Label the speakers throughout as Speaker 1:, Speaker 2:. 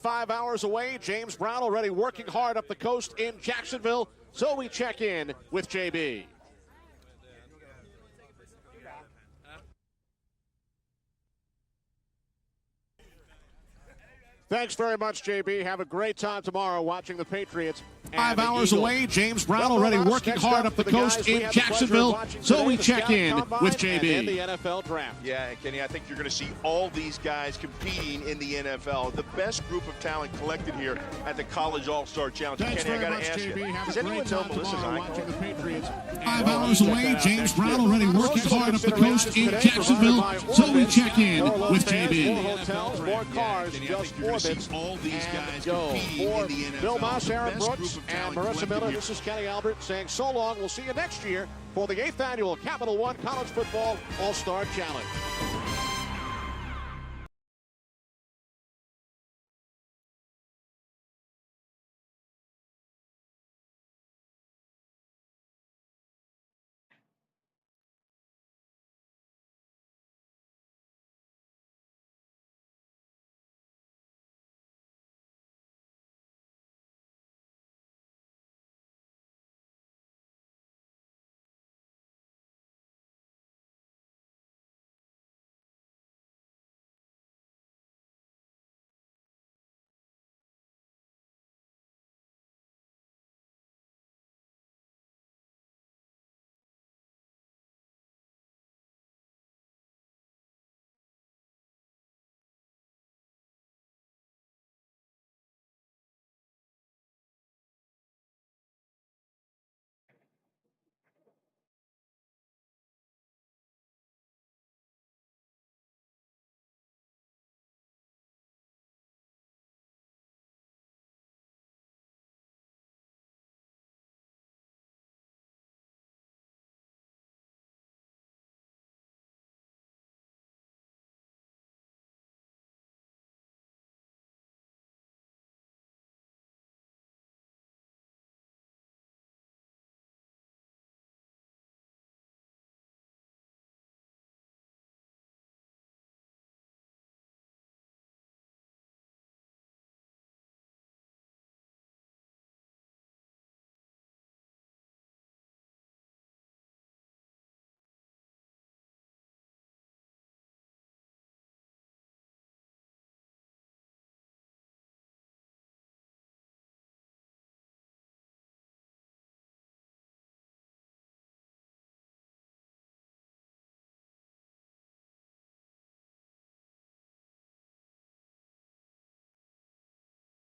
Speaker 1: 5 hours away. James Brown already working hard up the coast in Jacksonville. So we check in with JB. Thanks very much, JB. Have a great time tomorrow watching the Patriots.
Speaker 2: 5 hours away. James Brown already working hard up the coast in Jacksonville. So we check in with JB.
Speaker 1: And the NFL draft.
Speaker 3: Yeah, Kenny, I think you're going to see all these guys competing in the NFL. The best group of talent collected here at the College All-Star Challenge.
Speaker 2: Thanks
Speaker 3: Kenny, I got
Speaker 2: very
Speaker 3: to
Speaker 2: much,
Speaker 3: ask you,
Speaker 2: JB. Have
Speaker 3: does
Speaker 2: a
Speaker 3: anyone
Speaker 2: great
Speaker 3: know
Speaker 2: time
Speaker 3: Melissa's
Speaker 2: tomorrow
Speaker 3: icon?
Speaker 2: watching the Patriots. 5 hours away. James Brown already working hard up the coast in Jacksonville. So we check in with JB.
Speaker 1: More hotels, more cars, just orbits.
Speaker 3: All these guys
Speaker 1: Go.
Speaker 3: competing
Speaker 1: For
Speaker 3: in the NFL.
Speaker 1: Bill Moss,
Speaker 3: The
Speaker 1: Aaron
Speaker 3: best
Speaker 1: Brooks,
Speaker 3: group of
Speaker 1: and
Speaker 3: talent
Speaker 1: Marissa
Speaker 3: collected
Speaker 1: Miller,
Speaker 3: here.
Speaker 1: this is Kenny Albert saying so long. We'll see you next year for the 8th annual Capital One College Football All-Star Challenge.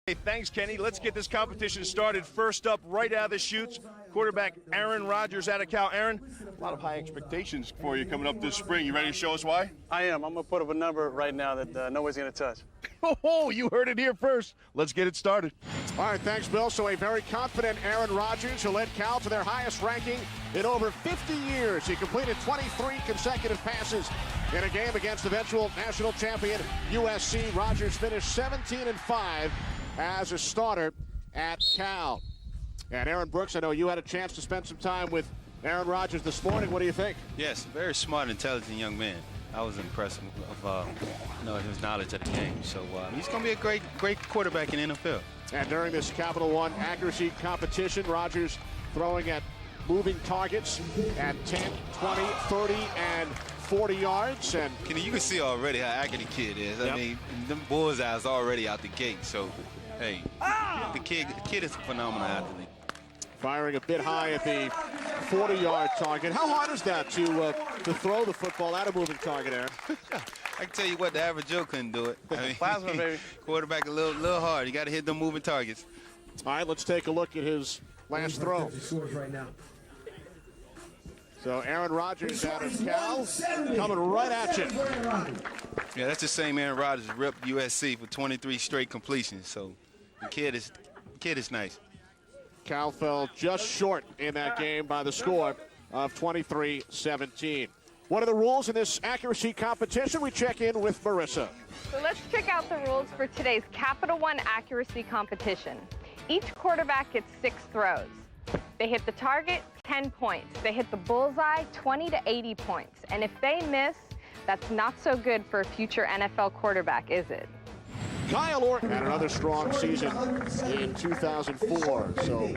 Speaker 3: Hey, thanks, Kenny. Let's get this competition started. First up, right out of the chutes, quarterback Aaron Rodgers out of Cal. Aaron, a lot of high expectations for you coming up this spring. You ready to show us why?
Speaker 4: I am. I'm going to put up a number right now that nobody's going to touch.
Speaker 3: Oh, you heard it here first. Let's get it started.
Speaker 1: All right, thanks, Bill. So a very confident Aaron Rodgers, who led Cal to their highest ranking in over 50 years. He completed 23 consecutive passes in a game against eventual national champion USC. Rodgers finished 17-5 as a starter at Cal. And Aaron Brooks, I know you had a chance to spend some time with Aaron Rodgers this morning. What do you think?
Speaker 5: Yes, very smart, intelligent young man. I was impressed of his knowledge of the game. So he's going to be a great quarterback in the NFL.
Speaker 1: And during this Capital One accuracy competition, Rodgers throwing at moving targets at 10, 20, 30, and 40 yards. And
Speaker 5: Kenny, you can see already how accurate the kid is.
Speaker 1: Yep.
Speaker 5: I mean, them bullseyes already out the gate. So, hey, the kid is a phenomenal athlete.
Speaker 1: firing a bit high at the 40-yard target. How hard is that to throw the football at a moving target, Aaron?
Speaker 5: I can tell you what, the average Joe couldn't do it. I mean,
Speaker 4: Plasma, baby.
Speaker 5: Quarterback a little hard. You got to hit them moving targets.
Speaker 1: All right, let's take a look at his last throw. So Aaron Rodgers out of Cal, coming right at you.
Speaker 5: Yeah, that's the same Aaron Rodgers who ripped USC for 23 straight completions. So the kid is nice.
Speaker 1: Cal fell just short in that game by the score of 23-17. What are the rules in this accuracy competition? We check in with Marissa.
Speaker 6: So let's check out the rules for today's Capital One accuracy competition. Each quarterback gets 6 throws. They hit the target, 10 points. They hit the bullseye, 20 to 80 points. And if they miss, that's not so good for a future NFL quarterback, is it?
Speaker 1: Kyle Orton had another strong season in 2004. So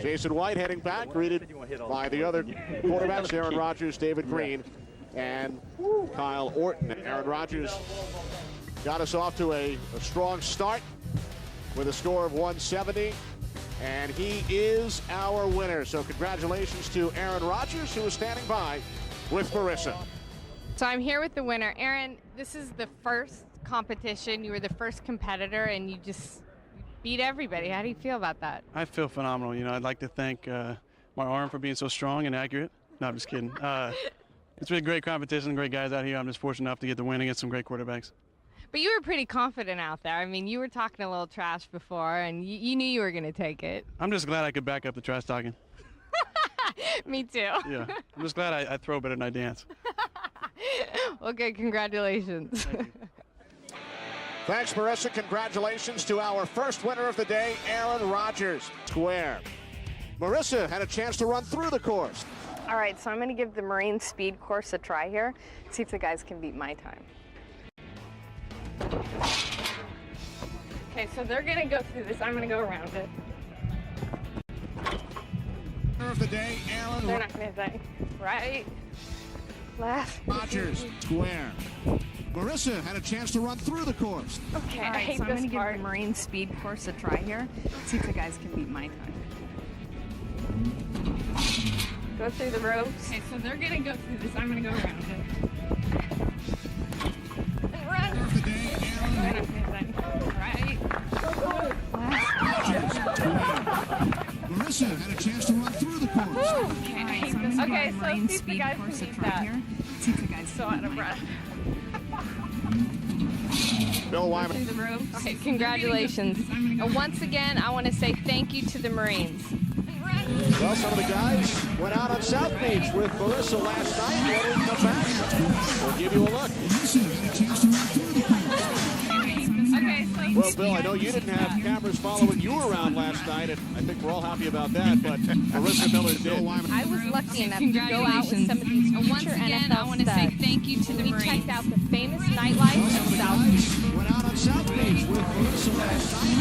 Speaker 1: Jason White heading back, greeted by the other quarterbacks, Aaron Rodgers, David Green, and Kyle Orton. Aaron Rodgers got us off to a strong start with a score of 170, and he is our winner. So congratulations to Aaron Rodgers, who is standing by with Marissa.
Speaker 6: So I'm here with the winner. Aaron, this is the first competition. You were the first competitor, and you just beat everybody. How do you feel about that?
Speaker 4: I feel phenomenal. You know, I'd like to thank my arm for being so strong and accurate. No, I'm just kidding. It's been a great competition, great guys out here. I'm just fortunate enough to get the win against some great quarterbacks.
Speaker 6: But you were pretty confident out there. I mean, you were talking a little trash before, and you knew you were going to take it.
Speaker 4: I'm just glad I could back up the trash talking.
Speaker 6: Me too.
Speaker 4: Yeah, I'm just glad I throw better than I dance.
Speaker 6: Okay, congratulations.
Speaker 4: Thank you.
Speaker 1: Thanks, Marissa. Congratulations to our first winner of the day, Aaron Rodgers. Square. Marissa had a chance to run through the course.
Speaker 6: All right, so I'm going to give the Marine Speed course a try here. See if the guys can beat my time. Okay, so they're going to go through this. I'm going to go around it.
Speaker 1: Winner of the day, Aaron
Speaker 6: They're not going to say right, left.
Speaker 1: Rodgers. Square. Marissa had a chance to run through the course.
Speaker 6: Okay,
Speaker 7: All
Speaker 6: I
Speaker 7: right,
Speaker 6: hate
Speaker 7: so I'm
Speaker 6: this
Speaker 7: going to give
Speaker 6: part.
Speaker 7: the Marine Speed course a try here. See if the guys can beat my time.
Speaker 6: Go through the ropes.
Speaker 7: Okay, so they're going to go through this. I'm going to go around it.
Speaker 6: And run.
Speaker 1: Winner of the day, Aaron
Speaker 7: They're not going to say right, left.
Speaker 1: Marissa had a chance to run through the course.
Speaker 7: Okay, all right, so I'm going to
Speaker 6: Okay,
Speaker 7: give the
Speaker 6: so
Speaker 7: Marine
Speaker 6: see if the
Speaker 7: Speed
Speaker 6: guys
Speaker 7: course
Speaker 6: can
Speaker 7: a
Speaker 6: beat
Speaker 7: try
Speaker 6: that.
Speaker 7: here. See if the guys
Speaker 6: So
Speaker 7: can
Speaker 6: out
Speaker 7: beat
Speaker 6: of
Speaker 7: my
Speaker 6: breath.
Speaker 7: time.
Speaker 1: Bill
Speaker 7: Through
Speaker 1: Wyman.
Speaker 7: the ropes.
Speaker 6: Okay, congratulations.
Speaker 7: I'm gonna go
Speaker 6: Once again, I want to say thank you to the Marines.
Speaker 1: Well, some of the guys went out on South Beach with Marissa last night. When we come back, we'll give you a look.
Speaker 6: Okay, so
Speaker 1: Well, Bill, I know you didn't have cameras following you around last night, and I think we're all happy about that, but Marissa Miller did.
Speaker 6: I was lucky enough to go out with some of these
Speaker 7: Once
Speaker 6: future
Speaker 7: again,
Speaker 6: NFL
Speaker 7: I want to say
Speaker 6: studs.
Speaker 7: thank you to the
Speaker 6: We
Speaker 7: Marines.
Speaker 6: checked out the famous nightlife in South Beach.
Speaker 1: Went out on South Beach with Marissa last night.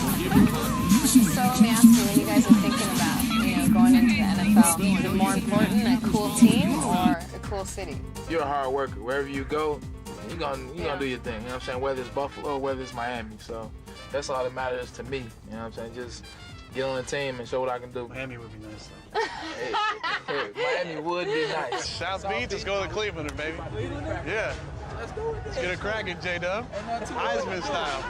Speaker 1: We'll give you a look.
Speaker 6: So let me ask you, what you guys are thinking about, going into the NFL? Is it more important a cool team or a cool city?
Speaker 8: You're a hard worker. Wherever you go, you're gonna do your thing. You know what I'm saying? Whether it's Buffalo or whether it's Miami. So that's all that matters to me. You know what I'm saying? Just get on the team and show what I can do.
Speaker 4: Miami would be nice, though.
Speaker 8: Hey, Miami would be nice.
Speaker 4: South Beach, let's go to Cleveland, baby. Yeah. Let's get a cracking, J-Dub. Heisman style.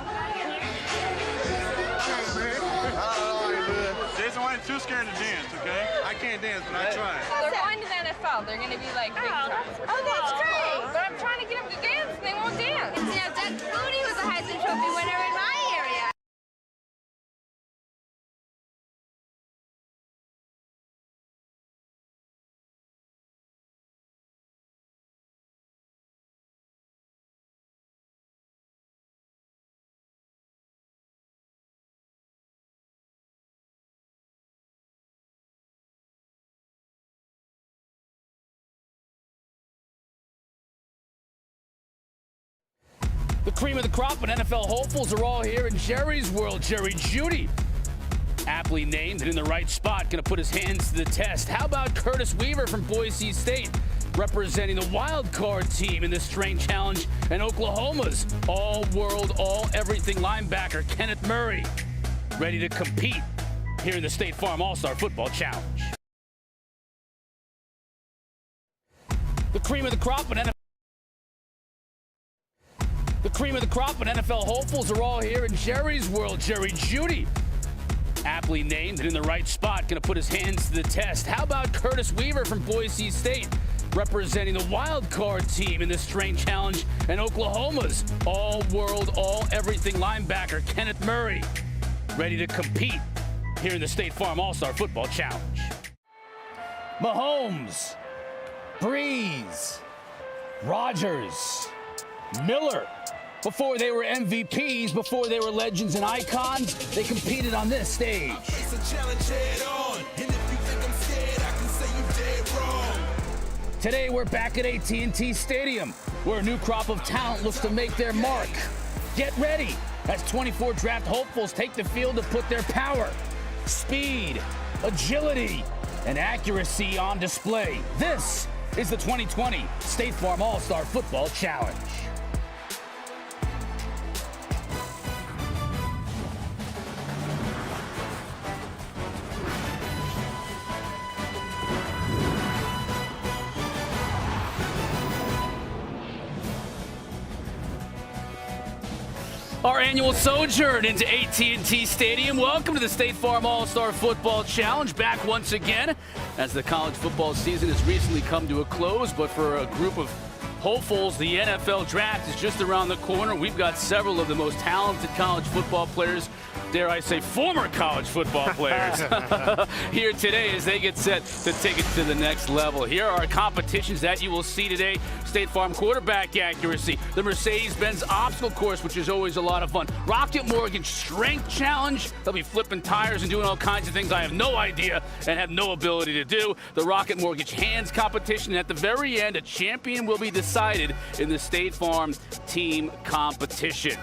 Speaker 4: Jason White's too scared to dance, okay? I can't dance, but I try.
Speaker 6: They're going to the NFL. They're going to be like big time. Oh, that's great. But I'm trying to get them to dance, and they won't dance.
Speaker 9: Doug Flutie was a Heisman Trophy winner in my area.
Speaker 10: The cream of the crop and NFL hopefuls are all here in Jerry's world. Jerry Jeudy, aptly named and in the right spot, going to put his hands to the test. How about Curtis Weaver from Boise State, representing the wild card team in this strange challenge, and Oklahoma's all-world, all-everything linebacker Kenneth Murray, ready to compete here in the State Farm All-Star Football Challenge. The cream of the crop and NFL hopefuls are all here in Jerry's world. Jerry Jeudy, aptly named and in the right spot, going to put his hands to the test. How about Curtis Weaver from Boise State, representing the wild card team in this strange challenge, and Oklahoma's all-world, all-everything linebacker Kenneth Murray, ready to compete here in the State Farm All-Star Football Challenge. Mahomes, Breeze, Rodgers, Miller. Before they were MVPs, before they were legends and icons, they competed on this stage. Today we're back at AT&T Stadium, where a new crop of talent looks to make their mark. Get ready as 24 draft hopefuls take the field to put their power, speed, agility, and accuracy on display. This is the 2020 State Farm All-Star Football Challenge. Our annual sojourn into AT&T Stadium. Welcome to the State Farm All-Star Football Challenge. Back once again as the college football season has recently come to a close. But for a group of hopefuls, the NFL draft is just around the corner. We've got several of the most talented college football players, dare I say former college football players, here today as they get set to take it to the next level. Here are competitions that you will see today. State Farm quarterback accuracy, the Mercedes-Benz obstacle course, which is always a lot of fun. Rocket Mortgage strength challenge. They'll be flipping tires and doing all kinds of things I have no idea and have no ability to do. The Rocket Mortgage hands competition. And at the very end, a champion will be decided in the State Farm team competition.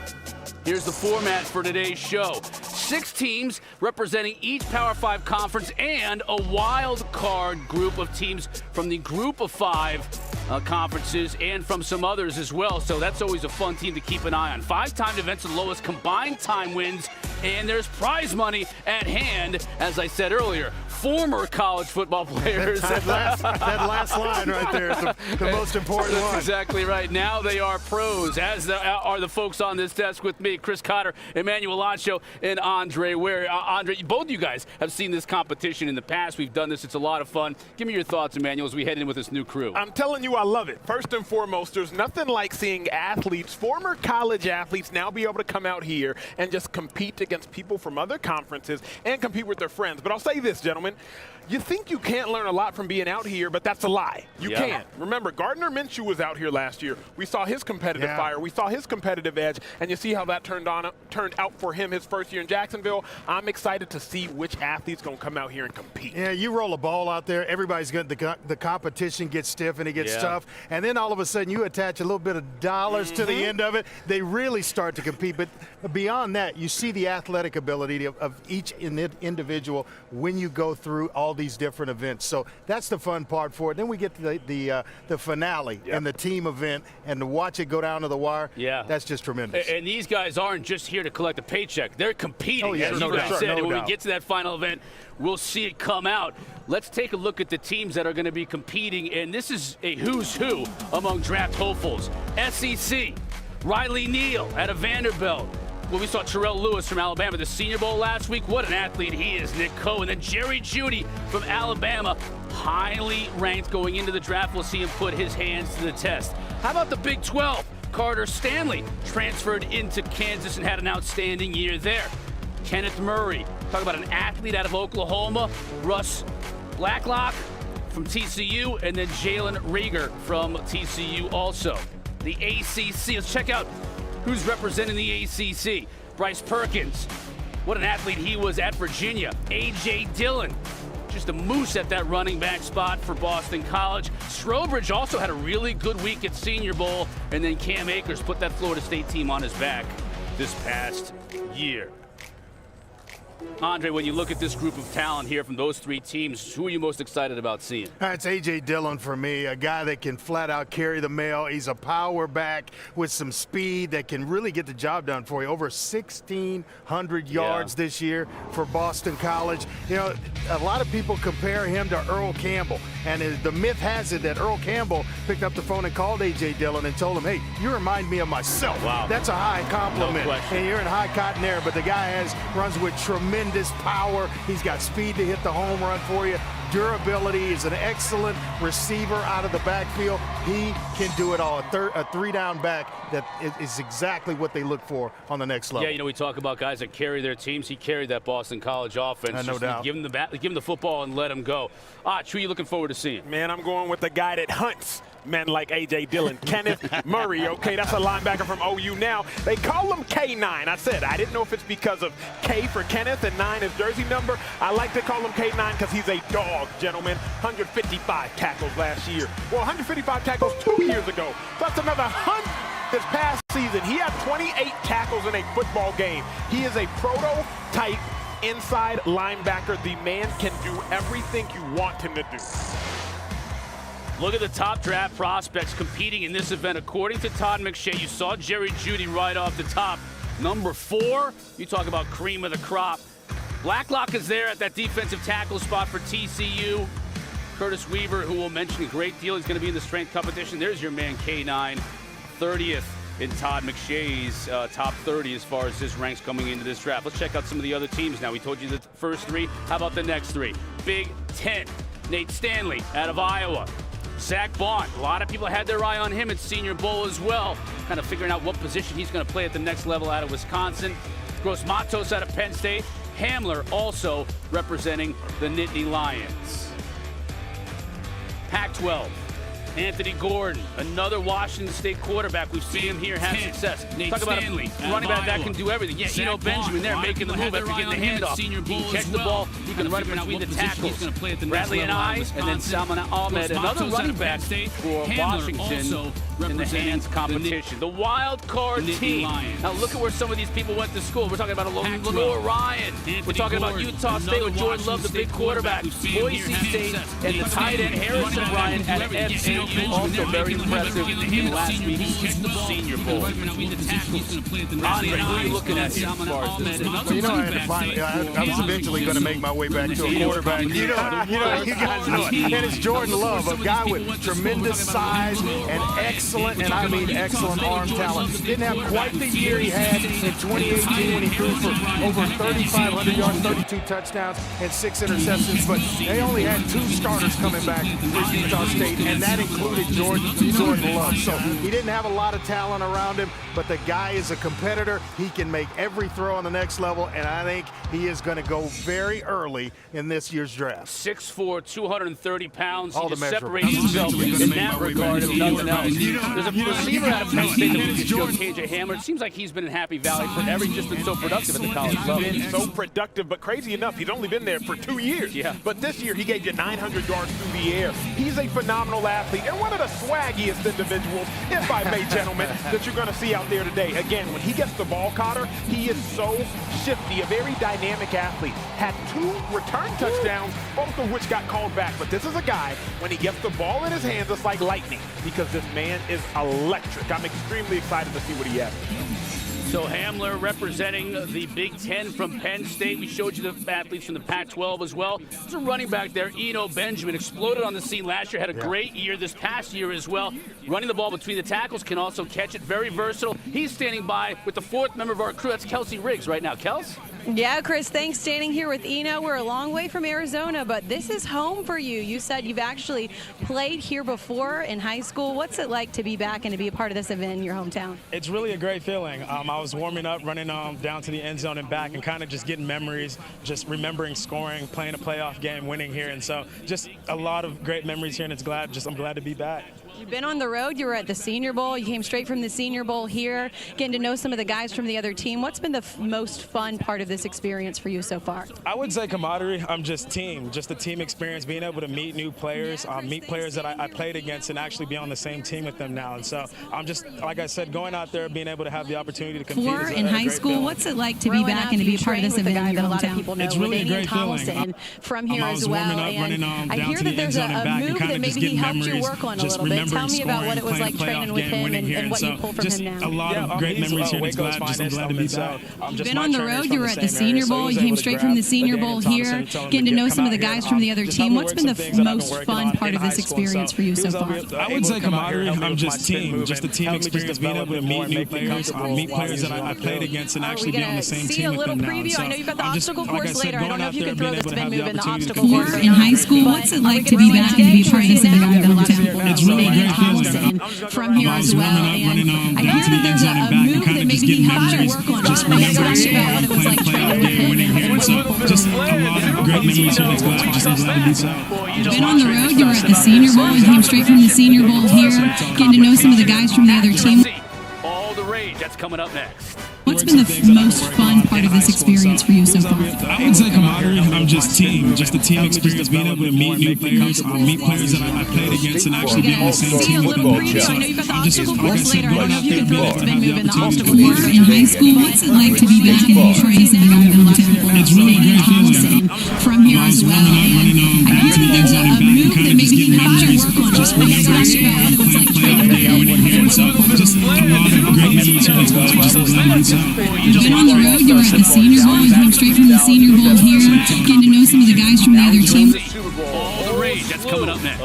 Speaker 10: Here's the format for today's show. 6 teams representing each Power 5 conference and a wild card group of teams from the group of 5 conferences and from some others as well. So that's always a fun team to keep an eye on. 5-time events, the lowest combined time wins, and there's prize money at hand. As I said earlier, former college football players.
Speaker 11: that last line right there is the most important one.
Speaker 10: That's exactly right. Now they are pros, as are the folks on this desk with me, Chris Cotter, Emmanuel Ancho, and Andre Ware. Andre, both of you guys have seen this competition in the past. We've done this. It's a lot of fun. Give me your thoughts, Emmanuel, as we head in with this new crew.
Speaker 12: I'm telling you, I love it. First and foremost, there's nothing like seeing athletes, former college athletes, now be able to come out here and just compete against people from other conferences and compete with their friends. But I'll say this, gentlemen. You think you can't learn a lot from being out here, but that's a lie. You can. Remember, Gardner Minshew was out here last year. We saw his competitive fire. We saw his competitive edge, and you see how that turned out for him his first year in Jacksonville. I'm excited to see which athlete's going to come out here and compete.
Speaker 11: Yeah, you roll a ball out there, everybody's going the competition gets stiff and it gets tough, and then all of a sudden you attach a little bit of dollars to the end of it. They really start to compete, but beyond that, you see the athletic ability of each individual when you go through all these different events. So that's the fun part for it. Then we get to the finale and the team event, and to watch it go down to the wire, that's just tremendous.
Speaker 10: And these guys aren't just here to collect a paycheck. They're competing, as you guys said.
Speaker 11: No
Speaker 10: and when
Speaker 11: doubt.
Speaker 10: we get to that final event, we'll see it come out. Let's take a look at the teams that are going to be competing, and this is a who's who among draft hopefuls. SEC, Riley Neal out of Vanderbilt. Well, we saw Terrell Lewis from Alabama, the Senior Bowl last week. What an athlete he is, Nick Coe. And then Jerry Jeudy from Alabama, highly ranked going into the draft. We'll see him put his hands to the test. How about the Big 12? Carter Stanley transferred into Kansas and had an outstanding year there. Kenneth Murray, talk about an athlete out of Oklahoma. Russ Blacklock from TCU, and then Jalen Reagor from TCU also. The ACC, let's check out who's representing the ACC. Bryce Perkins, what an athlete he was at Virginia. A.J. Dillon, just a moose at that running back spot for Boston College. Strobridge also had a really good week at Senior Bowl, and then Cam Akers put that Florida State team on his back this past year. Andre, when you look at this group of talent here from those 3 teams, who are you most excited about seeing?
Speaker 11: It's A.J. Dillon for me, a guy that can flat out carry the mail. He's a power back with some speed that can really get the job done for you. Over 1,600 yards this year for Boston College. You know, a lot of people compare him to Earl Campbell, and the myth has it that Earl Campbell picked up the phone and called A.J. Dillon and told him, hey, you remind me of myself.
Speaker 10: Wow.
Speaker 11: That's a high compliment.
Speaker 10: No question.
Speaker 11: And you're in high cotton there, but the guy runs with tremendous power. He's got speed to hit the home run for you. Durability. Is an excellent receiver out of the backfield. He can do it all. A 3-down back that is exactly what they look for on the next level.
Speaker 10: Yeah, you know, we talk about guys that carry their teams. He carried that Boston College offense.
Speaker 11: No doubt.
Speaker 10: Give him the football and let him go. Who are you looking forward to seeing?
Speaker 12: Man, I'm going with the guy that hunts men like A.J. Dillon. Kenneth Murray, okay, that's a linebacker from OU now. They call him K9. I said, I didn't know if it's because of K for Kenneth and 9 his jersey number. I like to call him K9 because he's a dog, gentlemen. 155 tackles last year. Well, 155 tackles 2 years ago. That's another 100 this past season, he had 28 tackles in a football game. He is a prototype inside linebacker. The man can do everything you want him to do.
Speaker 10: Look at the top draft prospects competing in this event. According to Todd McShay, you saw Jerry Jeudy right off the top. Number 4, you talk about cream of the crop. Blacklock is there at that defensive tackle spot for TCU. Curtis Weaver, who we'll mention a great deal, he's going to be in the strength competition. There's your man K9, 30th in Todd McShay's top 30 as far as his ranks coming into this draft. Let's check out some of the other teams now. We told you the first 3. How about the next 3? Big Ten, Nate Stanley out of Iowa. Zach Bond, a lot of people had their eye on him at Senior Bowl as well, kind of figuring out what position he's going to play at the next level out of Wisconsin. Gross Matos out of Penn State. Hamler also representing the Nittany Lions. Pac-12, Anthony Gordon, another Washington State quarterback. We've seen him here have success. Talk about a running back that can do everything. Yeah, Eno Benjamin there making the move after getting the handoff. He can catch the ball. He can run it between the tackles. Bradley and and then Salman Ahmed, another running back for Washington in the hands competition. The wild card team. Now look at where some of these people went to school. We're talking about Lenore Ryan. We're talking about Utah State with Jordan Love, the big quarterback. Boise State and the tight end Harrison Bryant at FAU. Also very impressive in last week's Senior Bowl. Andre, who are you looking at here as far as this?
Speaker 11: Well, you know, I was eventually going to make my way back to a quarterback. You guys know it. And it's Jordan Love, a guy with tremendous size and excellent, and I mean excellent arm talent. Didn't have quite the year he had in 2018 when he threw for over 3,500 yards, 32 touchdowns, and 6 interceptions. But they only had 2 starters coming back for Utah State, and that included Jordan Love. So he didn't have a lot of talent around him, but the guy is a competitor. He can make every throw on the next level, and I think he is going to go very early in this year's draft.
Speaker 10: 6'4", 230 pounds.
Speaker 11: All
Speaker 10: he
Speaker 11: the
Speaker 10: just separates himself in that regard, if nothing else. There's a receiver out of Penn State that we could show KJ Hamler. It seems like he's been in Happy Valley forever. He's just been so productive at the college level.
Speaker 12: He's been so productive, but crazy enough, he's only been there for 2 years.
Speaker 10: Yeah.
Speaker 12: But this year, he gave you 900 yards through the air. He's a phenomenal athlete and one of the swaggiest individuals, if I may, gentlemen, that you're going to see out there today. Again, when he gets the ball, Cotter, he is so shifty, a very dynamic athlete. Had 2 return touchdowns, both of which got called back. But this is a guy, when he gets the ball in his hands, it's like lightning, because this man is electric. I'm extremely excited to see what he has.
Speaker 10: So Hamler representing the Big Ten from Penn State. We showed you the athletes from the Pac-12 as well. There's a running back there, Eno Benjamin, exploded on the scene last year, had a great year this past year as well. Running the ball between the tackles, can also catch it, very versatile. He's standing by with the 4th member of our crew. That's Kelsey Riggs right now. Kels?
Speaker 13: Yeah, Chris, thanks. Standing here with Eno. We're a long way from Arizona, but this is home for you. You said you've actually played here before in high school. What's it like to be back and to be a part of this event in your hometown?
Speaker 14: It's really a great feeling. I was warming up, running down to the end zone and back, and kind of just getting memories, just remembering scoring, playing a playoff game, winning here. And so just a lot of great memories here, and I'm glad to be back.
Speaker 13: You've been on the road. You were at the Senior Bowl. You came straight from the Senior Bowl here, getting to know some of the guys from the other team. What's been the most fun part of this experience for you so far?
Speaker 14: I would say camaraderie. Just the team experience, being able to meet new players, meet players that I played against and actually be on the same team with them now. And so I'm just, like I said, going out there, being able to have the opportunity to compete.
Speaker 13: In high school, what's it like to be back and to be a part of this event in your hometown?
Speaker 14: It's really a great feeling.
Speaker 13: From here as well. And I hear that there's a move that maybe he helped you work on a little bit. Tell me about what it was like training with him and what you pulled from him now.
Speaker 14: A lot of great memories here. I'm glad to be back.
Speaker 13: You've been on the road. You were at the Senior Bowl. You came straight from the Senior Bowl here, getting to know some of the guys from the other team. What's been the most fun part of this experience for you so far?
Speaker 14: I would say camaraderie. Just the team experience, being able to meet new players, meet players that I played against and actually be on the same team with them now.
Speaker 13: See a little preview. I know you've got the obstacle course later. I don't know if you can throw the spin move in the obstacle
Speaker 14: course.
Speaker 13: In high school, what's it like to be back and to be a part of this event in your hometown?
Speaker 14: It's really a great feeling.
Speaker 13: From here as well. And I hear that there's a move that maybe he helped you work on. Just about what it was like training with him.
Speaker 14: Just a lot of great memories here.
Speaker 13: You've been on the road. You were at the Senior Bowl. You came straight from the Senior Bowl here, getting to know some of the guys from the other team.
Speaker 10: All the rage. That's coming up next.
Speaker 13: What's been the most fun part of this experience for you so far?
Speaker 14: I would say camaraderie.
Speaker 2: just the team experience, being able to meet new players, meet players that I played against, and actually be on the same team with them. So
Speaker 13: I know you've got the obstacle
Speaker 2: like I
Speaker 13: course
Speaker 2: said,
Speaker 13: later. I don't know if you can
Speaker 2: being
Speaker 13: predict the big move in the
Speaker 2: able to
Speaker 13: obstacle
Speaker 2: have the
Speaker 13: course.
Speaker 2: opportunity
Speaker 13: In high school, what's it like to be back in Detroit and your hometown?
Speaker 2: It's really a great feeling.
Speaker 13: From here as well.
Speaker 2: Running back to the end zone and back, and kind of just getting memories, just remembering playing playoff game, winning here. So just a lot of great memories here as well. Just those moments.
Speaker 13: You've been on the road, you were at the Senior Bowl, you came straight from the Senior Bowl here, getting to know some of the guys from the other team.
Speaker 10: All the rage that's coming up next.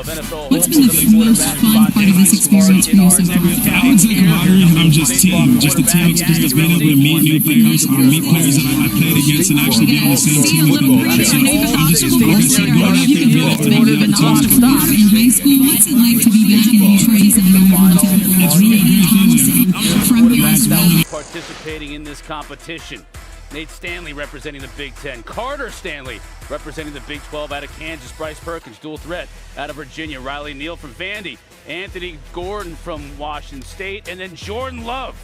Speaker 13: What's been the most fun part of this experience for you so far?
Speaker 2: I would say camaraderie. I'm just the team experience, being able to meet new players, meet players that I played against, and actually be on the same team with them. So I'm just like I said, going out there, being able to have the opportunity.
Speaker 13: In high school, what's it like to be back in Detroit and your hometown?
Speaker 2: It's really a great feeling.
Speaker 13: From here as well.
Speaker 10: Participating in this competition. Nate Stanley representing the Big Ten. Carter Stanley representing the Big 12 out of Kansas. Bryce Perkins, dual threat out of Virginia. Riley Neal from Vandy. Anthony Gordon from Washington State. And then Jordan Love,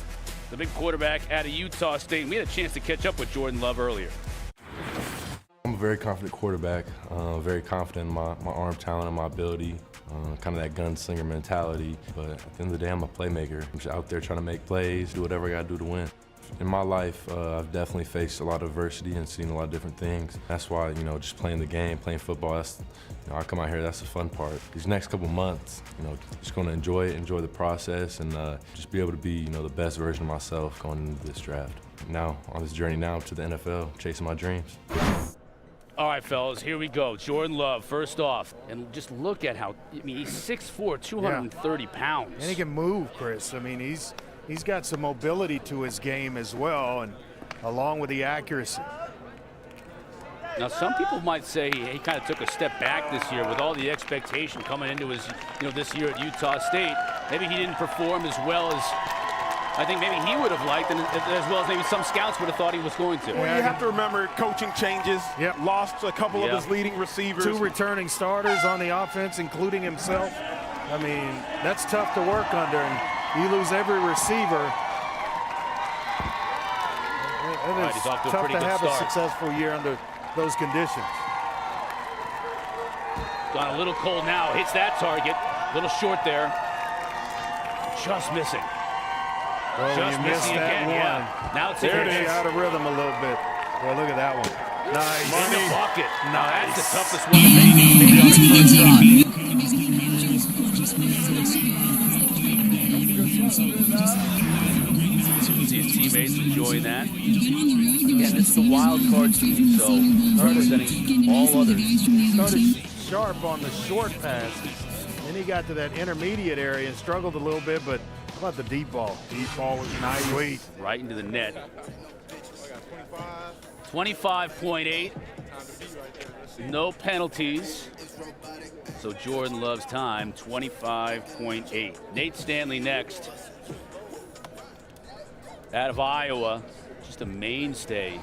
Speaker 10: the big quarterback out of Utah State. We had a chance to catch up with Jordan Love earlier.
Speaker 15: I'm a very confident quarterback, very confident in my arm talent and my ability, kind of that gunslinger mentality. But at the end of the day, I'm a playmaker. I'm just out there trying to make plays, do whatever I got to do to win. In my life, I've definitely faced a lot of adversity and seen a lot of different things. That's why, just playing the game, playing football, that's, I come out here, that's the fun part. These next couple months, just going to enjoy it, enjoy the process, and just be able to be, the best version of myself going into this draft. Now, on this journey now to the NFL, chasing my dreams.
Speaker 10: All right, fellas, here we go. Jordan Love, first off. And just look at how, he's 6'4", 230 pounds.
Speaker 11: And he can move, Chris. He's got some mobility to his game as well, and along with the accuracy.
Speaker 10: Now, some people might say he kind of took a step back this year with all the expectation coming into his, this year at Utah State. Maybe he didn't perform as well as I think maybe he would have liked, and as well as maybe some scouts would have thought he was going to.
Speaker 12: Well, you have to remember coaching changes. Yep. Lost a couple of his leading receivers.
Speaker 11: 2 returning starters on the offense, including himself. I mean, that's tough to work under, and you lose every receiver. It is tough to have a successful year under those conditions.
Speaker 10: Gone a little cold now, hits that target. A little short there. Just missing.
Speaker 11: Oh,
Speaker 10: just missing again, yeah. Now it's
Speaker 11: out of rhythm a little bit. Well, look at that one. Nice.
Speaker 10: In the bucket.
Speaker 11: Nice.
Speaker 10: Now that's the toughest one to make. See his teammates enjoying that. Again, it's the wild card team, so representing all others.
Speaker 11: Started sharp on the short passes. Then he got to that intermediate area and struggled a little bit, but how about the deep ball? Deep ball was nice. Sweet.
Speaker 10: Right into the net. 25.8. No penalties. So Jordan Love's time, 25.8. Nate Stanley next. Out of Iowa, just a mainstay.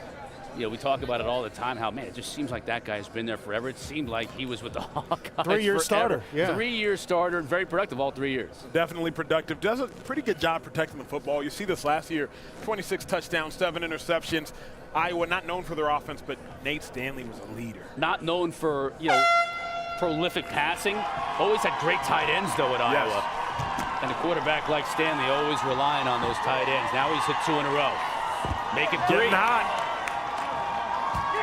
Speaker 10: We talk about it all the time, how, man, it just seems like that guy's been there forever. It seemed like he was with the Hawkeyes
Speaker 11: 3-year starter, yeah.
Speaker 10: 3-year starter, and very productive all 3 years.
Speaker 12: Definitely productive. Does a pretty good job protecting the football. You see this last year, 26 touchdowns, 7 interceptions. Iowa not known for their offense, but Nate Stanley was a leader.
Speaker 10: Not known for, prolific passing. Always had great tight ends, though, at Iowa.
Speaker 12: Yes.
Speaker 10: And a quarterback like Stanley always relying on those tight ends. Now he's hit 2 in a row. Make it 3.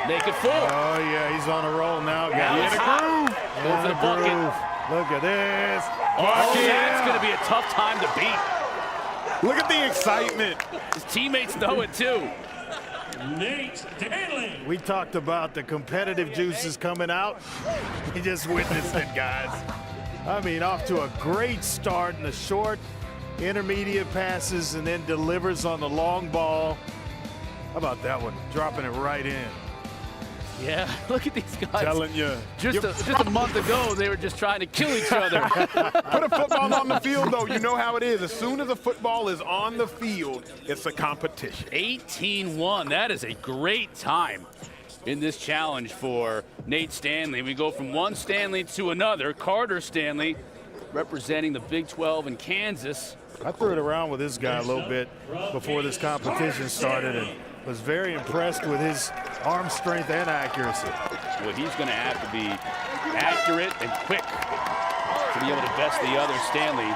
Speaker 10: Make it 4.
Speaker 11: Oh, yeah, he's on a roll now, guys.
Speaker 10: He's in a groove. Go for the bucket.
Speaker 11: Look at this.
Speaker 10: Oh, that's going to be a tough time to beat.
Speaker 12: Look at the excitement.
Speaker 10: His teammates know it, too.
Speaker 11: Nate Stanley. We talked about the competitive juices coming out. You just witnessed it, guys. I mean, off to a great start in the short, intermediate passes, and then delivers on the long ball. How about that one? Dropping it right in.
Speaker 10: Yeah, look at these guys.
Speaker 12: Telling you.
Speaker 10: Just a month ago, they were just trying to kill each other.
Speaker 12: Put a football on the field, though. You know how it is. As soon as a football is on the field, it's a competition.
Speaker 10: 18-1. That is a great time in this challenge for Nate Stanley. We go from one Stanley to another. Carter Stanley representing the Big 12 in Kansas.
Speaker 11: I threw it around with this guy a little bit before this competition started, and was very impressed with his arm strength and accuracy.
Speaker 10: Well, he's going to have to be accurate and quick to be able to best the other. Stanley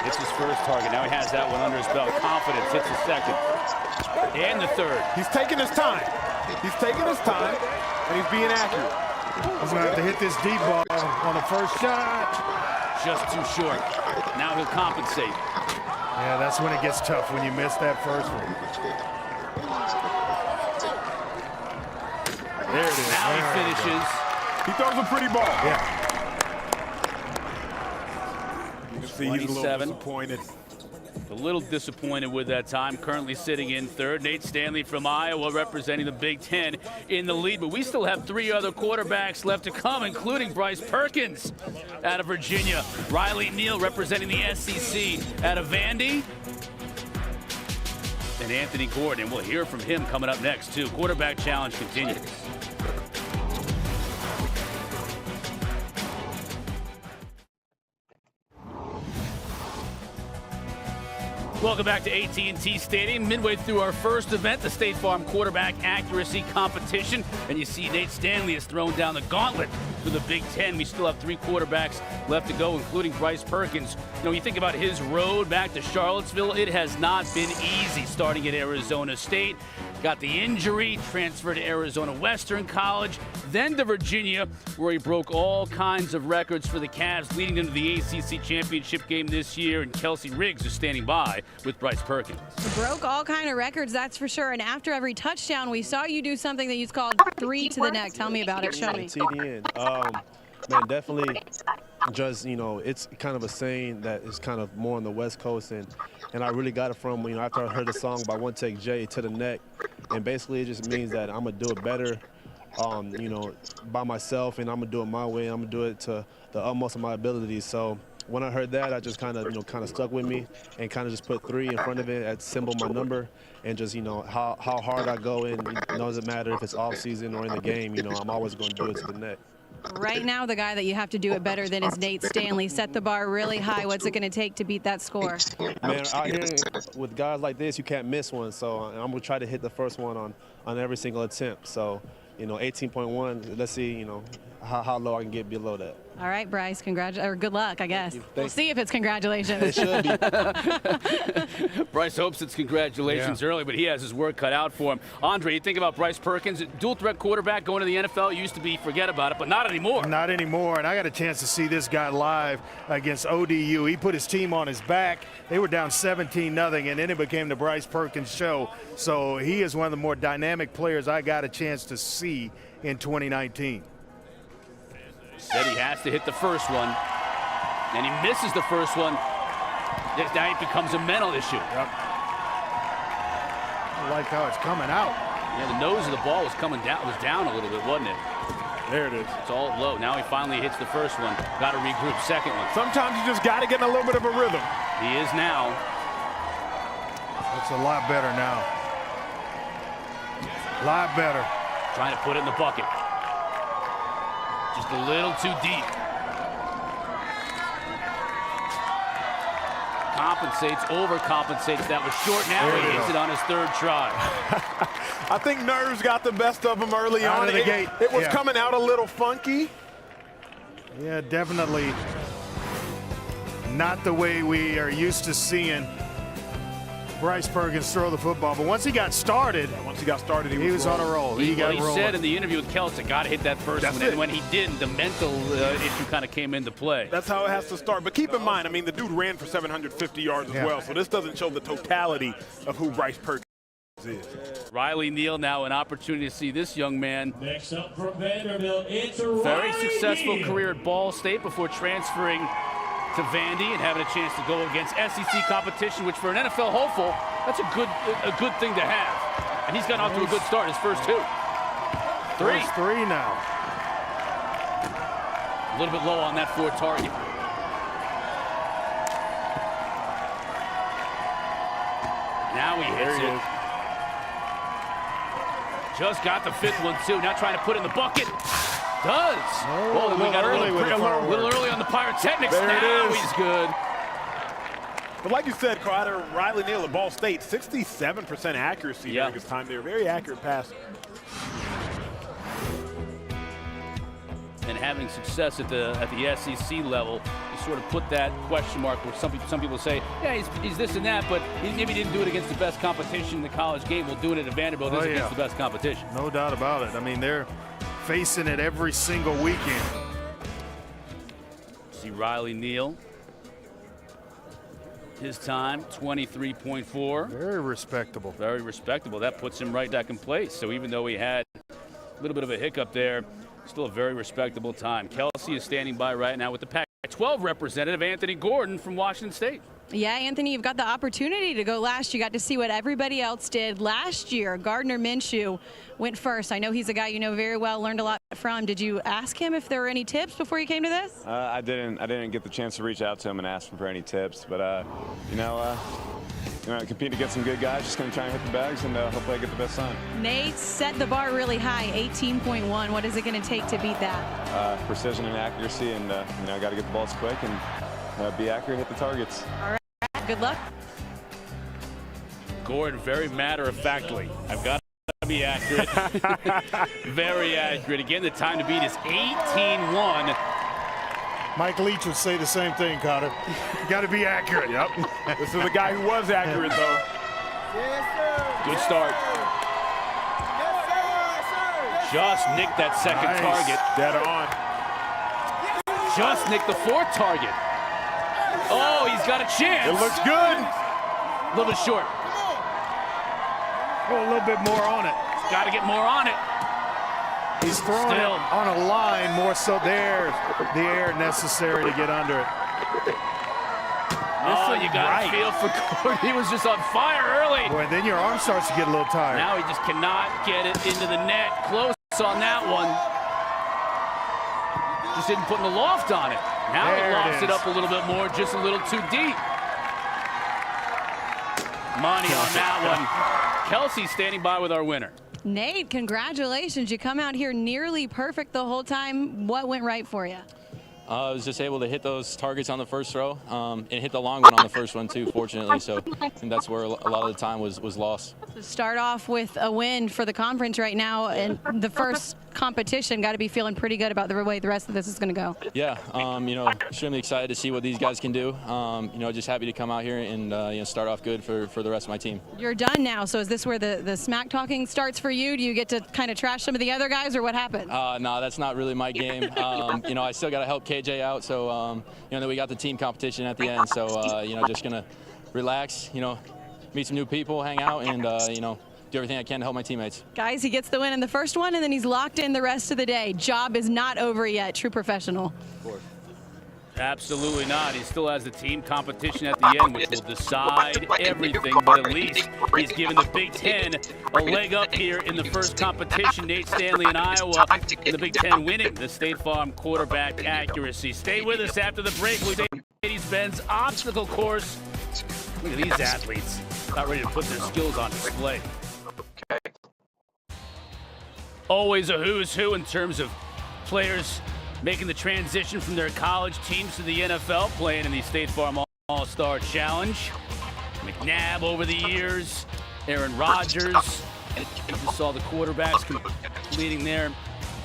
Speaker 10: hits his first target. Now he has that one under his belt. Confidence hits the second and the third.
Speaker 12: He's taking his time. He's taking his time, and he's being accurate.
Speaker 11: He's going to have to hit this deep ball on the first shot.
Speaker 10: Just too short. Now he'll compensate.
Speaker 11: Yeah, that's when it gets tough, when you miss that first one. There it is.
Speaker 10: Now he finishes.
Speaker 12: He throws a pretty ball.
Speaker 11: Yeah.
Speaker 12: You can see he's a little disappointed.
Speaker 10: A little disappointed with that time. Currently sitting in third. Nate Stanley from Iowa representing the Big Ten in the lead. But we still have 3 other quarterbacks left to come, including Bryce Perkins out of Virginia. Riley Neal representing the SEC out of Vandy. And Anthony Gordon. We'll hear from him coming up next, too. Quarterback challenge continues. Welcome back to AT&T Stadium. Midway through our first event, the State Farm Quarterback Accuracy Competition. And you see Nate Stanley has thrown down the gauntlet for the Big Ten. We still have 3 quarterbacks left to go, including Bryce Perkins. You know, you think about his road back to Charlottesville, it has not been easy starting at Arizona State. Got the injury, transferred to Arizona Western College, then to Virginia, where he broke all kinds of records for the Cavs, leading into the ACC championship game this year. And Kelsey Riggs is standing by with Bryce Perkins.
Speaker 13: Broke all kind of records, that's for sure. And after every touchdown, we saw you do something that you called 3 to the neck. Tell me about it. Show me.
Speaker 16: TDN. Man, definitely. Just, you know, it's kind of a saying that is kind of more on the West Coast, and I really got it from, you know, after I heard the song by One Take J, to the neck, and basically it just means that I'm gonna do it better, you know, by myself, and I'm gonna do it my way. I'm gonna do it to the utmost of my abilities. So when I heard that, I just kind of, you know, stuck with me, and kind of just put 3 in front of it as symbol my number, and just, you know, how hard I go in. It doesn't matter if it's off season or in the game. You know, I'm always going to do it to the neck.
Speaker 13: Right now, the guy that you have to do it better than is Nate Stanley. Set the bar really high. What's it going to take to beat that score?
Speaker 16: Man, out here with guys like this, you can't miss one. So I'm going to try to hit the first one on every single attempt. So, you know, 18.1, let's see, you know, how low I can get below that.
Speaker 13: All right, Bryce, good luck, I guess. We'll see if it's congratulations.
Speaker 16: It should be.
Speaker 10: Bryce hopes it's congratulations early, but he has his work cut out for him. Andre, you think about Bryce Perkins, dual threat quarterback going to the NFL. It used to be forget about it, but not anymore.
Speaker 11: Not anymore, and I got a chance to see this guy live against ODU. He put his team on his back. They were down 17-0, and then it became the Bryce Perkins show. So he is one of the more dynamic players I got a chance to see in 2019.
Speaker 10: Said he has to hit the first one, and he misses the first one. Now it becomes a mental issue.
Speaker 11: Yep. I like how it's coming out.
Speaker 10: Yeah, the nose of the ball was coming down. It was down a little bit, wasn't it?
Speaker 12: There it is.
Speaker 10: It's all low. Now he finally hits the first one. Got to regroup. Second one.
Speaker 12: Sometimes you just got to get in a little bit of a rhythm.
Speaker 10: He is now.
Speaker 11: It's a lot better now. A lot better.
Speaker 10: Trying to put it in the bucket. Just a little too deep. Compensates, overcompensates. That was short. Now he hits it on his 3rd try.
Speaker 12: I think nerves got the best of him early
Speaker 11: out
Speaker 12: on.
Speaker 11: Of the gate.
Speaker 12: It was coming out a little funky.
Speaker 11: Yeah, definitely not the way we are used to seeing Bryce Perkins throw the football. But once he got started, he was on a roll.
Speaker 10: He said in the interview with Kelsey, got to hit that first one. And when he didn't, the mental issue kind of came into play.
Speaker 12: That's how it has to start. But keep in mind, I mean, the dude ran for 750 yards as well. So this doesn't show the totality of who Bryce Perkins is.
Speaker 10: Riley Neal now an opportunity to see this young man.
Speaker 2: Next up from Vanderbilt, it's
Speaker 10: Very
Speaker 2: Riley
Speaker 10: successful
Speaker 2: Neal.
Speaker 10: career at Ball State before transferring to Vandy and having a chance to go against SEC competition, which for an NFL hopeful, that's a good thing to have. And he's gotten off to a good start, his first 2. 3.
Speaker 11: First 3 now.
Speaker 10: A little bit low on that 4 target. Now he hits it. Just got the 5th one, too. Now trying to put it in the bucket. Does.
Speaker 11: Oh,
Speaker 10: we got a little
Speaker 11: early
Speaker 10: early on the pyrotechnics.
Speaker 12: There
Speaker 10: now
Speaker 12: it is.
Speaker 10: he's good.
Speaker 12: But like you said, Carter, Riley Neal at Ball State, 67% accuracy during his time there. Very accurate passer.
Speaker 10: And having success at the SEC level, you sort of put that question mark where some people say, yeah, he's this and that, but he maybe didn't do it against the best competition in the college game. We'll do it at Vanderbilt against the best competition.
Speaker 11: No doubt about it. I mean, they're facing it every single weekend.
Speaker 10: See Riley Neal. His time, 23.4.
Speaker 11: Very respectable.
Speaker 10: Very respectable. That puts him right back in place. So even though he had a little bit of a hiccup there, still a very respectable time. Kelsey is standing by right now with the Pac-12 representative, Anthony Gordon from Washington State.
Speaker 13: Yeah, Anthony, you've got the opportunity to go last. You got to see what everybody else did last year. Gardner Minshew went first. I know he's a guy you know very well, learned a lot from. Did you ask him if there were any tips before you came to this?
Speaker 17: I didn't get the chance to reach out to him and ask him for any tips, but compete against some good guys. Just going to try and hit the bags, and hopefully I get the best time.
Speaker 13: Nate set the bar really high, 18.1. What is it going to take to beat that?
Speaker 17: Precision and accuracy, and I got to get the balls quick and be accurate, hit the targets.
Speaker 13: All right, good luck.
Speaker 10: Gordon, very matter-of-factly. I've got to be accurate. Very accurate. Again, the time to beat is 18-1.
Speaker 11: Mike Leach would say the same thing, Carter. You got to be accurate.
Speaker 12: Yep. This is a guy who was accurate, though.
Speaker 10: Good start. Just nicked that second target.
Speaker 12: Dead on.
Speaker 10: Just nicked the fourth target. Oh, he's got a chance.
Speaker 12: It looks good.
Speaker 10: A little bit short.
Speaker 11: Go a little bit more on it.
Speaker 10: Got to get more on it.
Speaker 11: He's throwing it on a line more so there's the air necessary to get under it.
Speaker 10: Oh, you got to feel for Gordon. He was just on fire early.
Speaker 11: Boy, then your arm starts to get a little tired.
Speaker 10: Now he just cannot get it into the net. Close on that one. Just didn't put in the loft on it. Now he lofts it up a little bit more, just a little too deep. Money on that one. Kelsey standing by with our winner.
Speaker 13: Nate, congratulations. You come out here nearly perfect the whole time. What went right for you?
Speaker 18: I was just able to hit those targets on the first throw and hit the long one on the first one too, fortunately. So I think that's where a lot of the time was lost.
Speaker 13: So start off with a win for the conference right now, and the first competition. Got to be feeling pretty good about the way the rest of this is going to go.
Speaker 18: Yeah, extremely excited to see what these guys can do. Just happy to come out here and start off good for the rest of my team.
Speaker 13: You're done now, so is this where the smack talking starts for you? Do you get to kind of trash some of the other guys, or what happened?
Speaker 18: No, that's not really my game. I still got to help KJ out, so then we got the team competition at the end. So just gonna relax, meet some new people, hang out, and do everything I can to help my teammates.
Speaker 13: Guys, he gets the win in the first one, and then he's locked in the rest of the day. Job is not over yet. True professional.
Speaker 18: Of course.
Speaker 10: Absolutely not. He still has the team competition at the end, which will decide everything. But at least he's given the Big Ten a leg up here in the first competition. Nate Stanley in Iowa in the Big Ten winning the State Farm quarterback accuracy. Stay with us after the break. Mercedes-Benz obstacle course. Look at these athletes. Not ready to put their skills on display. Always a who's who in terms of players making the transition from their college teams to the NFL, playing in the State Farm All-Star Challenge. McNabb over the years, Aaron Rodgers. You saw the quarterbacks completing their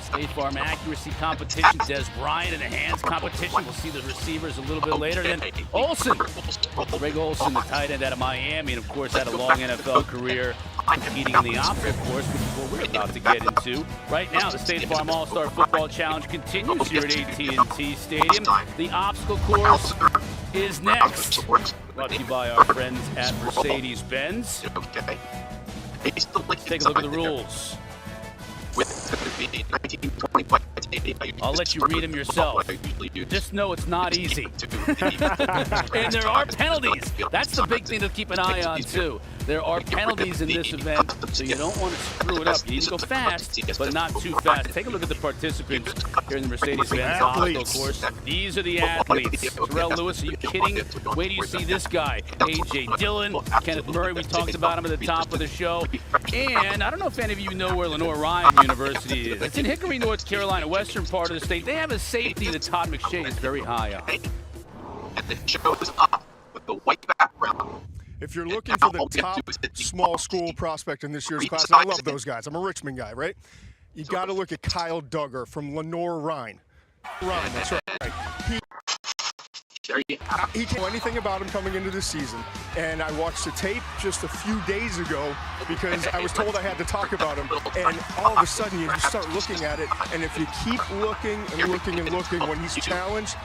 Speaker 10: State Farm accuracy competition. Des Bryant in the hands competition. We'll see the receivers a little bit later. Then Olsen, Greg Olsen, the tight end out of Miami, and of course had a long NFL career competing in the obstacle course, which is what we're about to get into. Right now, the State Farm All-Star Football Challenge continues here at AT&T Stadium. The obstacle course is next. Brought to you by our friends at Mercedes-Benz. Take a look at the rules. I'll let you read them yourself. Just know it's not easy. And there are penalties. That's the big thing to keep an eye on, too. There are penalties in this event, so you don't want to screw it up. You need to go fast, but not too fast. Take a look at the participants here in the Mercedes-Benz obstacle course. These are the athletes. Terrell Lewis, are you kidding? Wait till you see this guy. A.J. Dillon, Kenneth Murray, we talked about him at the top of the show. And I don't know if any of you know where Lenore Ryan University is. It's in Hickory, North Carolina, western part of the state. They have a safety that Todd McShay is very high on.
Speaker 19: And the show is up with the white back. if you're looking for the top small school prospect in this year's class, and I love those guys. I'm a Richmond guy, right? You got to look at Kyle Duggar from Lenore-Rhine. Rhine, that's right. He can't know anything about him coming into the season, and I watched the tape just a few days ago because I was told I had to talk about him, and all of a sudden you just start looking at it, and if you keep looking and looking and looking, when he's challenged,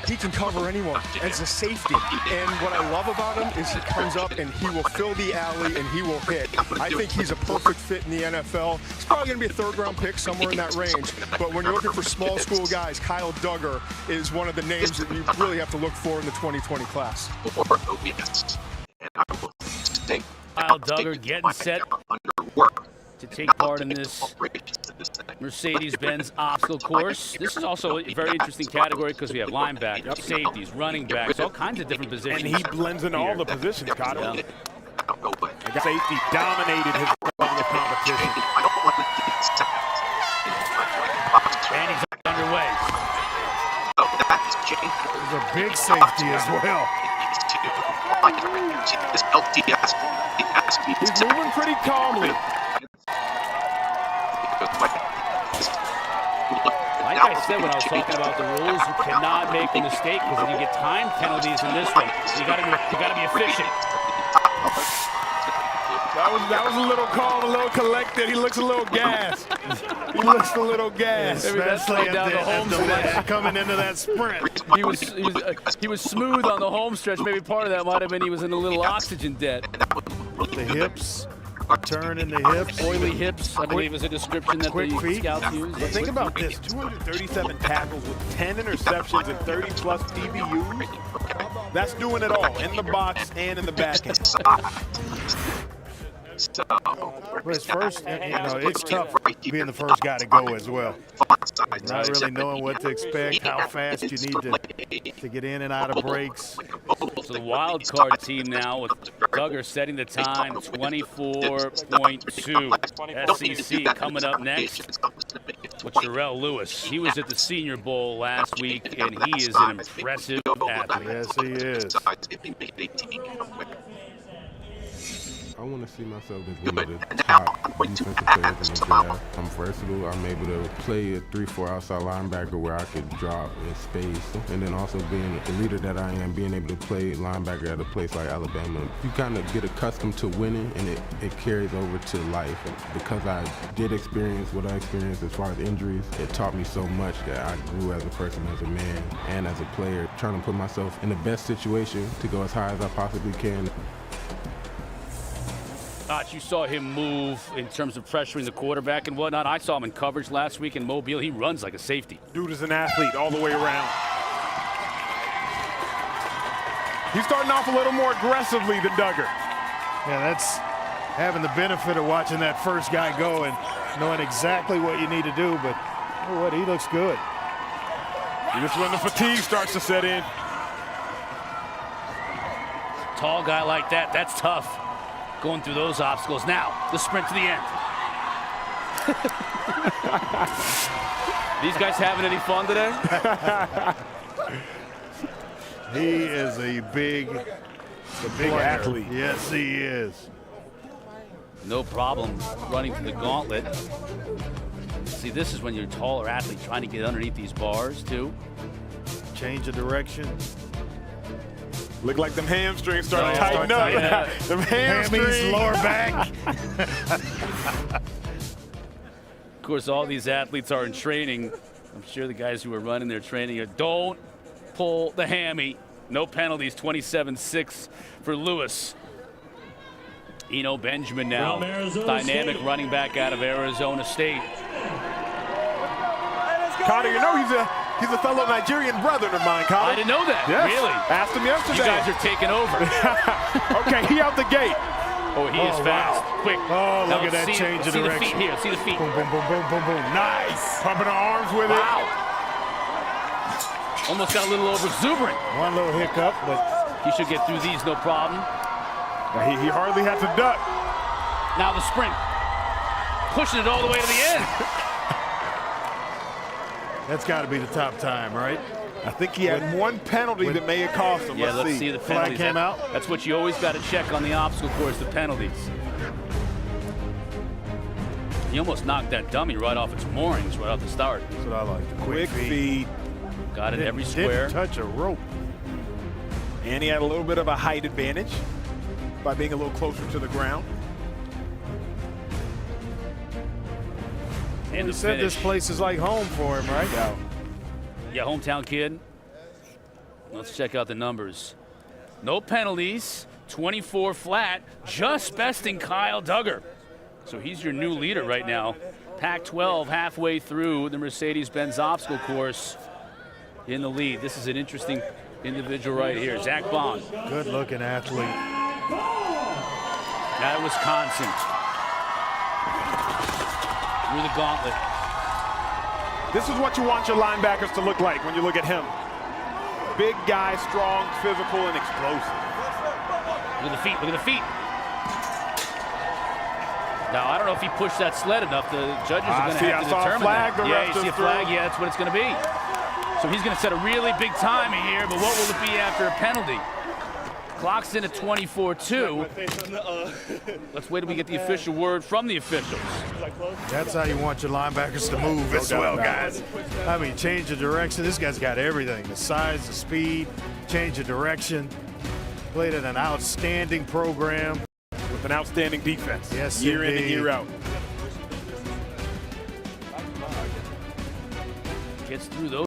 Speaker 19: he can cover anyone as a safety. And what I love about him is he comes up and he will fill the alley and he will hit. I think he's a perfect fit in the NFL. He's probably going to be a third-round pick somewhere in that range, but when you're looking for small school guys, Kyle Duggar is one of the names that you really have to look for in the 2020 class.
Speaker 10: Kyle Duggar getting set to take part in this Mercedes-Benz obstacle course. This is also a very interesting category because we have linebackers, safeties, running backs, all kinds of different positions.
Speaker 12: And he blends in all the positions, Cotto.
Speaker 10: Yeah.
Speaker 12: Safety dominated his level of competition.
Speaker 10: And he's underway.
Speaker 11: He's a big safety as well.
Speaker 12: He's moving pretty calmly.
Speaker 10: Like I said when I was talking about the rules, you cannot make a mistake because you get time penalties in this one. You got to be efficient.
Speaker 12: That was a little calm, a little collected. He looks a little gassed. He looks a little gassed.
Speaker 11: Especially coming into that sprint.
Speaker 10: He was smooth on the home stretch. Maybe part of that might have been he was in a little oxygen debt.
Speaker 11: The hips, turn in the hips.
Speaker 10: Oily hips, I believe is a description that the scouts use.
Speaker 12: But think about this, 237 tackles with 10 interceptions and 30-plus PBUs. That's doing it all, in the box and in the back end.
Speaker 11: But it's first, it's tough being the first guy to go as well. Not really knowing what to expect, how fast you need to get in and out of breaks.
Speaker 10: So the wild card team now with Duggar setting the time, 24.2. SEC coming up next with Terrell Lewis. He was at the Senior Bowl last week, and he is an impressive athlete.
Speaker 11: Yes, he is.
Speaker 20: I want to see myself as one of the top defensive players in the draft. I'm versatile. I'm able to play a 3-4 outside linebacker where I could drop in space. And then also being the leader that I am, being able to play linebacker at a place like Alabama. You kind of get accustomed to winning, and it carries over to life. And because I did experience what I experienced as far as injuries, it taught me so much that I grew as a person, as a man, and as a player, trying to put myself in the best situation to go as high as I possibly can.
Speaker 10: You saw him move in terms of pressuring the quarterback and whatnot. I saw him in coverage last week in Mobile. He runs like a safety.
Speaker 12: Dude is an athlete all the way around. He's starting off a little more aggressively than Duggar.
Speaker 11: Yeah, that's having the benefit of watching that first guy go and knowing exactly what you need to do, but you know what, he looks good.
Speaker 12: Just when the fatigue starts to set in.
Speaker 10: Tall guy like that, that's tough. Going through those obstacles. Now, the sprint to the end. These guys having any fun today?
Speaker 11: He is a big
Speaker 12: athlete.
Speaker 11: Yes, he is.
Speaker 10: No problem running through the gauntlet. See, this is when you're a taller athlete trying to get underneath these bars, too.
Speaker 11: Change of direction.
Speaker 12: Look like them hamstrings starting to tighten up.
Speaker 10: Yeah.
Speaker 12: Them hamstrings.
Speaker 11: Lower back.
Speaker 10: Of course, all these athletes are in training. I'm sure the guys who are running their training are, don't pull the hammy. No penalties, 27-6 for Lewis. Eno Benjamin now, dynamic running back out of Arizona State.
Speaker 12: Carter, you know he's a fellow Nigerian brother of mine, Carter.
Speaker 10: I didn't know that.
Speaker 12: Yes.
Speaker 10: Really?
Speaker 12: Asked him yesterday.
Speaker 10: You guys are taking over.
Speaker 12: Okay, he out the gate.
Speaker 10: Oh, he is fast.
Speaker 11: Wow.
Speaker 10: Quick.
Speaker 11: Oh,
Speaker 10: Now,
Speaker 11: look at that change of direction.
Speaker 10: See the feet here. See the feet.
Speaker 11: Boom, boom, boom, boom, boom, boom. Nice.
Speaker 12: Pumping the arms with
Speaker 10: Wow. Almost got a little over exuberant.
Speaker 11: One little hiccup, but
Speaker 10: he should get through these no problem.
Speaker 12: He hardly had to duck.
Speaker 10: Now the sprint. Pushing it all the way to the end.
Speaker 11: That's got to be the top time, right?
Speaker 12: I think he had one penalty that may have cost him.
Speaker 10: Yeah, let's see the penalties.
Speaker 11: Flag came out.
Speaker 10: That's what you always got to check on the obstacle course, the penalties. He almost knocked that dummy right off its moorings right off the start.
Speaker 11: That's what I like. The
Speaker 12: Quick feed.
Speaker 10: Got it every square.
Speaker 11: Didn't touch a rope.
Speaker 12: And he had a little bit of a height advantage by being a little closer to the ground.
Speaker 10: And
Speaker 11: we said
Speaker 10: finish.
Speaker 11: this place is like home for him, right?
Speaker 10: Yeah, hometown kid. Let's check out the numbers. No penalties, 24 flat, just besting Kyle Duggar. So he's your new leader right now. Pac-12 halfway through the Mercedes-Benz obstacle course in the lead. This is an interesting individual right here, Zach Bond.
Speaker 11: Good-looking athlete.
Speaker 10: Out of Wisconsin. Through the gauntlet.
Speaker 12: This is what you want your linebackers to look like when you look at him. Big guy, strong, physical, and explosive.
Speaker 10: Look at the feet, look at the feet. Now, I don't know if he pushed that sled enough. The judges are going to have to determine that. Yeah, you see a flag? Yeah, that's what it's going to be. So he's going to set a really big time here, but what will it be after a penalty? Clock's in at 24-2. Let's wait till we get the official word from the officials.
Speaker 11: That's how you want your linebackers to move as well, guys. I mean, change the direction. This guy's got everything. The size, the speed, change the direction. Played in an outstanding program.
Speaker 12: With an outstanding defense.
Speaker 11: Yes,
Speaker 12: year
Speaker 11: indeed.
Speaker 12: in and year out.
Speaker 10: Gets through those.